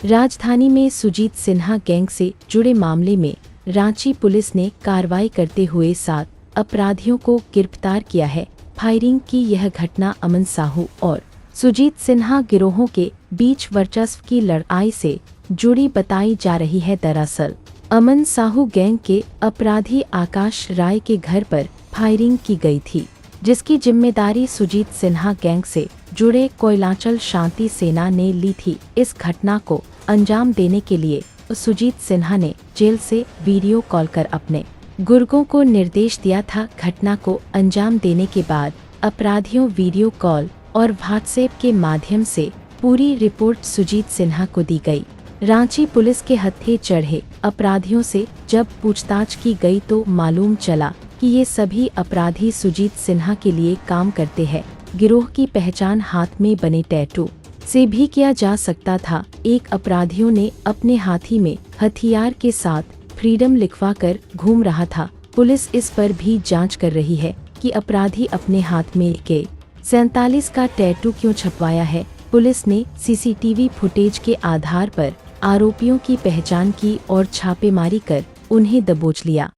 राजधानी में सुजीत सिन्हा गैंग से जुड़े मामले में रांची पुलिस ने कार्रवाई करते हुए 7 अपराधियों को गिरफ्तार किया है। फायरिंग की यह घटना अमन साहू और सुजीत सिन्हा गिरोहों के बीच वर्चस्व की लड़ाई से जुड़ी बताई जा रही है। दरअसल अमन साहू गैंग के अपराधी आकाश राय के घर पर फायरिंग की गई थी, जिसकी जिम्मेदारी सुजीत सिन्हा गैंग से जुड़े कोयलांचल शांति सेना ने ली थी। इस घटना को अंजाम देने के लिए सुजीत सिन्हा ने जेल से वीडियो कॉल कर अपने गुर्गों को निर्देश दिया था। घटना को अंजाम देने के बाद अपराधियों वीडियो कॉल और व्हाट्सएप के माध्यम से पूरी रिपोर्ट सुजीत सिन्हा को दी गई। रांची पुलिस के हत्थे चढ़े अपराधियों से जब पूछताछ की गई तो मालूम चला कि ये सभी अपराधी सुजीत सिन्हा के लिए काम करते हैं। गिरोह की पहचान हाथ में बने टैटू से भी किया जा सकता था। एक अपराधियों ने अपने हाथी में हथियार के साथ फ्रीडम लिखवाकर घूम रहा था। पुलिस इस पर भी जांच कर रही है कि अपराधी अपने हाथ में AK-47 का टैटू क्यों छपवाया है। पुलिस ने CCTV फुटेज के आधार पर आरोपियों की पहचान की और छापेमारी कर उन्हें दबोच लिया।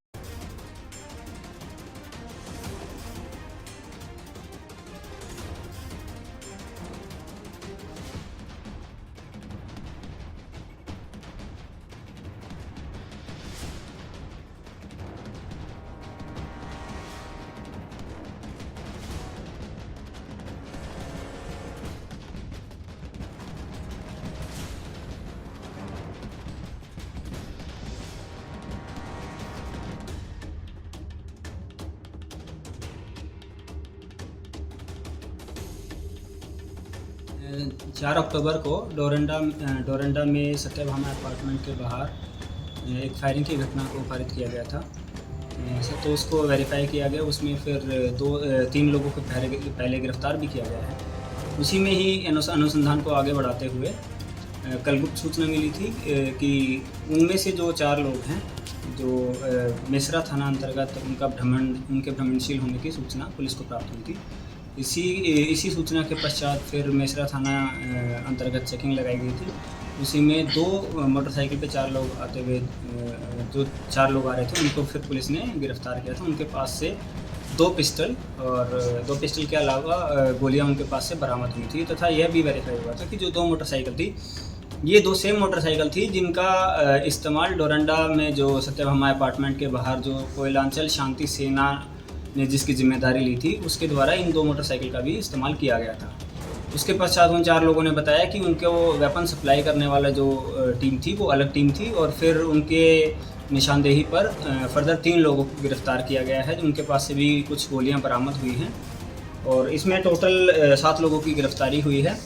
चार अक्टूबर को डोरंडा में सत्यभामा अपार्टमेंट के बाहर एक फायरिंग की घटना को पारित किया गया था। तो उसको वेरीफाई किया गया, उसमें फिर 3 लोगों को पहले गिरफ्तार भी किया गया है। उसी में ही अनुसंधान को आगे बढ़ाते हुए कल गुप्त सूचना मिली थी कि उनमें से जो 4 लोग हैं जो मेसरा थाना अंतर्गत उनके भ्रमणशील होने की सूचना पुलिस को प्राप्त हुई थी। इसी सूचना के पश्चात फिर मेसरा थाना अंतर्गत चेकिंग लगाई गई थी। उसी में 2 मोटरसाइकिल पे 4 लोग आते हुए जो 4 लोग आ रहे थे उनको फिर पुलिस ने गिरफ्तार किया था। उनके पास से 2 पिस्टल और 2 पिस्टल के अलावा गोलियां उनके पास से बरामद हुई थी तथा यह भी वेरीफाई हुआ था कि जो 2 मोटरसाइकिल थी ये 2 सेम मोटरसाइकिल थी जिनका इस्तेमाल डोरंडा में जो सत्यभामा अपार्टमेंट के बाहर जो कोयलांचल शांति सेना ने जिसकी जिम्मेदारी ली थी उसके द्वारा इन 2 मोटरसाइकिल का भी इस्तेमाल किया गया था। उसके पश्चात उन 4 लोगों ने बताया कि उनके वो वेपन सप्लाई करने वाला जो टीम थी वो अलग टीम थी और फिर उनके निशानदेही पर फर्दर 3 लोगों को गिरफ्तार किया गया है। उनके पास से भी कुछ गोलियां बरामद हुई हैं और इसमें टोटल 7 लोगों की गिरफ्तारी हुई है,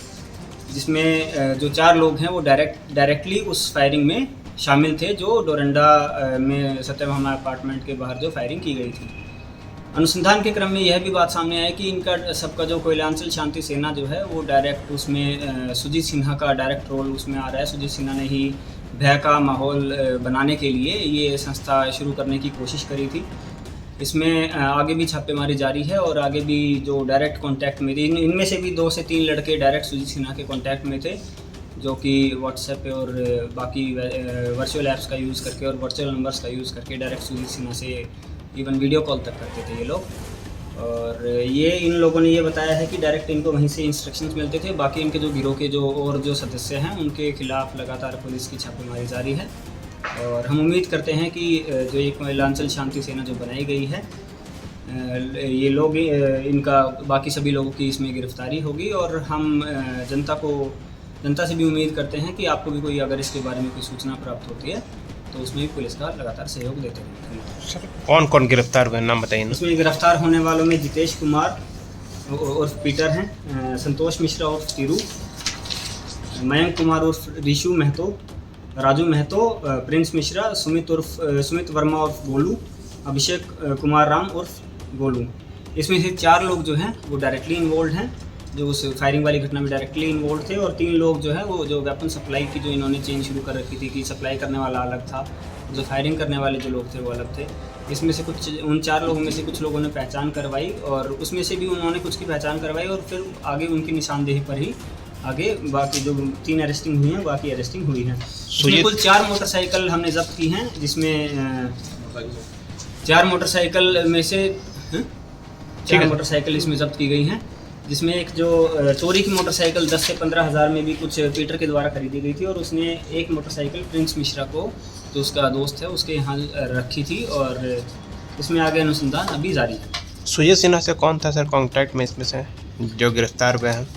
जिसमें जो 4 लोग हैं वो डायरेक्टली उस फायरिंग में शामिल थे जो डोरंडा में सत्यभामा अपार्टमेंट के बाहर जो फायरिंग की गई थी। अनुसंधान के क्रम में यह भी बात सामने आई कि इनका सबका जो कोयलांचल शांति सेना जो है वो डायरेक्ट उसमें सुजीत सिन्हा का डायरेक्ट रोल उसमें आ रहा है। सुजीत सिन्हा ने ही भय का माहौल बनाने के लिए ये संस्था शुरू करने की कोशिश करी थी। इसमें आगे भी छापेमारी जारी है और आगे भी जो डायरेक्ट कांटेक्ट में थे इनमें से भी 2 से 3 लड़के डायरेक्ट सुजीत सिन्हा के कांटेक्ट में थे, जो कि व्हाट्सएप पे और बाकी वर्चुअल ऐप्स का यूज़ करके और वर्चुअल नंबर्स का यूज़ करके डायरेक्ट सुजीत सिन्हा से इवन वीडियो कॉल तक करते थे ये लोग। और ये इन लोगों ने ये बताया है कि डायरेक्ट इनको वहीं से इंस्ट्रक्शंस मिलते थे। बाकी इनके जो गिरोह के जो सदस्य हैं उनके खिलाफ लगातार पुलिस की छापेमारी जारी है और हम उम्मीद करते हैं कि जो एक कोयलांचल शांति सेना जो बनाई गई है ये लोग इनका बाकी सभी लोगों की इसमें गिरफ्तारी होगी और हम जनता से भी उम्मीद करते हैं कि आपको भी कोई अगर इसके बारे में कोई सूचना प्राप्त होती है तो उसमें भी पुलिस का लगातार सहयोग देते हैं। सर कौन कौन गिरफ्तार हुए नाम बताइए। इसमें गिरफ्तार होने वालों में जितेश कुमार उर्फ पीटर हैं, संतोष मिश्रा उर्फ तिरू, मयंक कुमार उर्फ ऋषु महतो, राजू महतो, प्रिंस मिश्रा, सुमित वर्मा उर्फ गोलू, अभिषेक कुमार राम उर्फ गोलू। इसमें से 4 लोग जो हैं वो डायरेक्टली इन्वॉल्व हैं, जो उस फायरिंग वाली घटना में डायरेक्टली इन्वॉल्व थे और 3 लोग जो है वो जो वेपन सप्लाई की जो इन्होंने चेन शुरू कर रखी थी कि सप्लाई करने वाला अलग था, जो फायरिंग करने वाले जो लोग थे वो अलग थे। इसमें से उन 4 लोगों में से कुछ लोगों ने पहचान करवाई और उसमें से भी उन्होंने कुछ की पहचान करवाई और फिर आगे उनकी निशानदेही पर ही आगे बाकी जो 3 अरेस्टिंग हुई हैं, बाकी अरेस्टिंग हुई है। इसमें सुजीत- कुल 4 मोटरसाइकिल हमने जब्त की हैं, जिसमें 4 मोटरसाइकिल में से 4 मोटरसाइकिल इसमें जब्त की गई हैं, जिसमें एक जो चोरी की मोटरसाइकिल 10 से 15 हज़ार में भी कुछ पीटर के द्वारा खरीदी गई थी, और उसने एक मोटरसाइकिल प्रिंस मिश्रा को, जो उसका दोस्त है, उसके यहाँ रखी थी, और इसमें आगे अनुसंधान अभी जारी है। सुजीत सिन्हा से कौन था सर कांटेक्ट में इसमें से जो गिरफ्तार हुए हैं?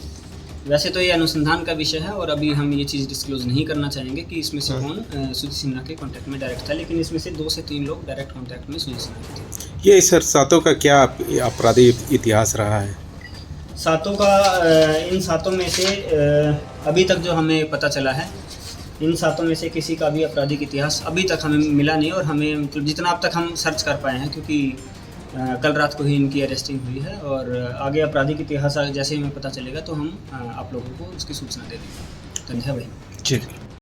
वैसे तो ये अनुसंधान का विषय है, और अभी हम ये चीज़ डिस्क्लोज नहीं करना चाहेंगे कि इसमें से कौन सुजीत सिन्हा के कांटेक्ट में डायरेक्ट था, लेकिन इसमें से 2 से 3 लोग डायरेक्ट कांटेक्ट में सुजीत सिन्हा के थे। ये सर सातों का क्या आपराधिक इतिहास रहा है? सातों का इन सातों में से अभी तक जो हमें पता चला है, इन सातों में से किसी का भी आपराधिक इतिहास अभी तक हमें मिला नहीं, और हमें मतलब जितना अब तक हम सर्च कर पाए हैं, क्योंकि कल रात को ही इनकी अरेस्टिंग हुई है, और आगे आपराधिक इतिहास जैसे ही हमें पता चलेगा तो हम आप लोगों को उसकी सूचना दे देंगे। धन्यवाद भाई। जी।